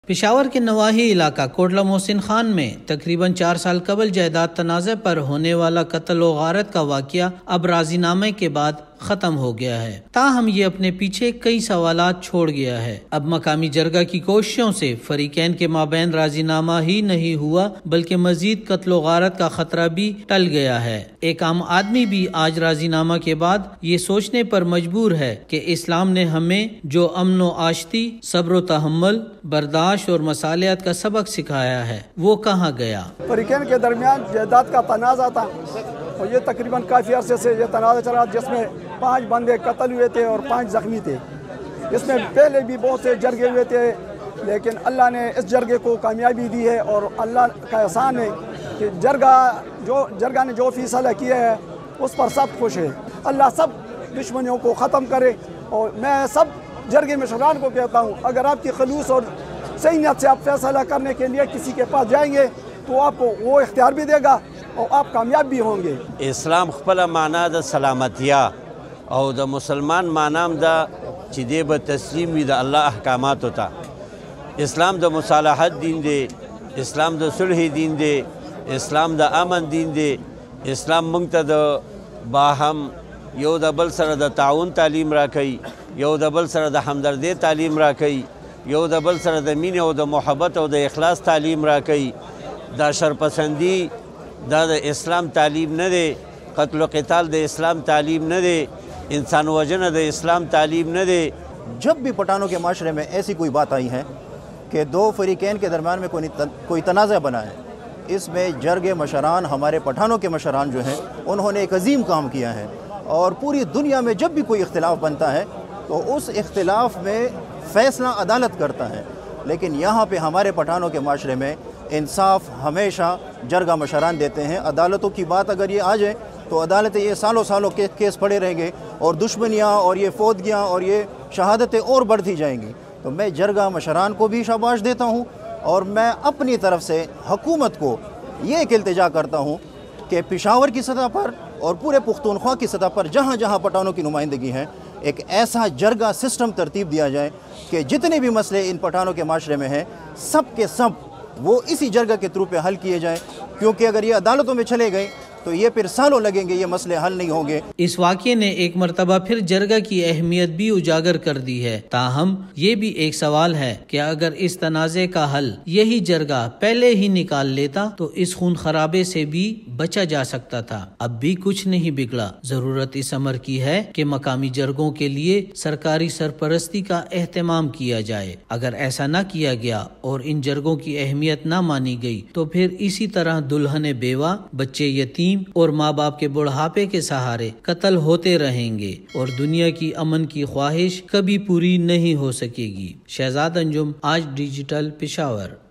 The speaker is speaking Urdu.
پشاور کے نواحی علاقہ کوٹلہ محسن خان میں تقریباً 4 سال قبل جائیداد تنازع پر ہونے والا قتل و غارت کا واقعہ اب راضی نامے کے بعد ختم ہو گیا ہے، تاہم یہ اپنے پیچھے کئی سوالات چھوڑ گیا ہے۔ اب مقامی جرگہ کی کوششوں سے فریقین کے مابین راضی نامہ ہی نہیں ہوا بلکہ مزید قتل و غارت کا خطرہ بھی ٹل گیا ہے۔ ایک عام آدمی بھی آج راضی نامہ کے بعد یہ سوچنے پر مجبور ہے کہ اسلام نے ہمیں جو امن و آشتی، صبر و تحمل، برداشت اور مصالحت کا سبق سکھایا ہے وہ کہاں گیا؟ فریقین کے درمیان جائیداد کا تنازع تھا اور یہ تقریباً کافی عرصے سے یہ تنازع چلا، جس میں 5 بندے قتل ہوئے تھے اور 5 زخمی تھے۔ اس میں پہلے بھی بہت سے جرگے ہوئے تھے، لیکن اللہ نے اس جرگے کو کامیابی دی ہے اور اللہ کا احسان ہے کہ جرگہ نے جو فیصلہ کیا ہے اس پر سب خوش ہے۔ اللہ سب دشمنیوں کو ختم کرے، اور میں سب جرگے مشران کو کہتا ہوں، اگر آپ کی خلوص اور صحیح نیت سے آپ فیصلہ کرنے کے لیے کسی کے پاس جائیں گے تو آپ کو وہ اختیار بھی دے گا اور آپ کامیاب بھی ہوں گے۔ اسلام خپل معنا د سلامتیا او د مسلمان معنام دا چې دی به تسلیم وي د الله احکاماتو ته۔ اسلام د مصالحت دین دی، اسلام د صلح دین دی، اسلام د امن دین دی، اسلام موږ ته د باهم یو د بل سره د تعاون تعلیم راکوي، یو د بل سره د همدردۍ تعلیم راکوي، یو د بل سره د مینې او د محبت او د اخلاص تعلیم راکوي۔ دا شرپسندي دا د اسلام تعلیم نه دی، قتل و قتال د اسلام تعلیم نه دی، انسان وجنه د اسلام تعلیم نه دی۔ جب بھی پٹھانوں کے معاشرے میں ایسی کوئی بات آئی ہے کہ 2 فریقین کے درمیان میں کوئی تنازع بنا ہے، اس میں جرگ مشران، ہمارے پٹھانوں کے مشران جو ہیں، انہوں نے ایک عظیم کام کیا ہے، اور پوری دنیا میں جب بھی کوئی اختلاف بنتا ہے تو اس اختلاف میں فیصلہ عدالت کرتا ہے، لیکن یہاں پہ ہمارے پٹھانوں کے معاشرے میں انصاف ہمیشہ جرگہ مشران دیتے ہیں۔ عدالتوں کی بات اگر یہ آ جائے تو عدالتیں یہ سالوں کیس پڑے رہیں گے، اور دشمنیاں اور یہ فوتگیاں اور یہ شہادتیں اور بڑھتی جائیں گی۔ تو میں جرگہ مشران کو بھی شاباش دیتا ہوں، اور میں اپنی طرف سے حکومت کو یہ ایک التجا کرتا ہوں کہ پشاور کی سطح پر اور پورے پختونخوا کی سطح پر جہاں جہاں پٹھانوں کی نمائندگی ہے، ایک ایسا جرگہ سسٹم ترتیب دیا جائے کہ جتنے بھی مسئلے ان پٹھانوں کے معاشرے میں ہیں سب کے سب وہ اسی جرگہ کے تھرو پہ حل کیے جائیں، کیونکہ اگر یہ عدالتوں میں چلے گئے تو یہ پھر سالوں لگیں گے، یہ مسئلے حل نہیں ہوں گے۔ اس واقعے نے ایک مرتبہ پھر جرگہ کی اہمیت بھی اجاگر کر دی ہے، تاہم یہ بھی ایک سوال ہے کہ اگر اس تنازع کا حل یہی جرگہ پہلے ہی نکال لیتا تو اس خون خرابے سے بھی بچا جا سکتا تھا۔ اب بھی کچھ نہیں بگڑا، ضرورت اس امر کی ہے کہ مقامی جرگوں کے لیے سرکاری سرپرستی کا اہتمام کیا جائے۔ اگر ایسا نہ کیا گیا اور ان جرگوں کی اہمیت نہ مانی گئی تو پھر اسی طرح دلہن بیوہ، بچے یتیم اور ماں باپ کے بڑھاپے کے سہارے قتل ہوتے رہیں گے، اور دنیا کی امن کی خواہش کبھی پوری نہیں ہو سکے گی۔ شہزاد انجم، آج ڈیجیٹل، پشاور۔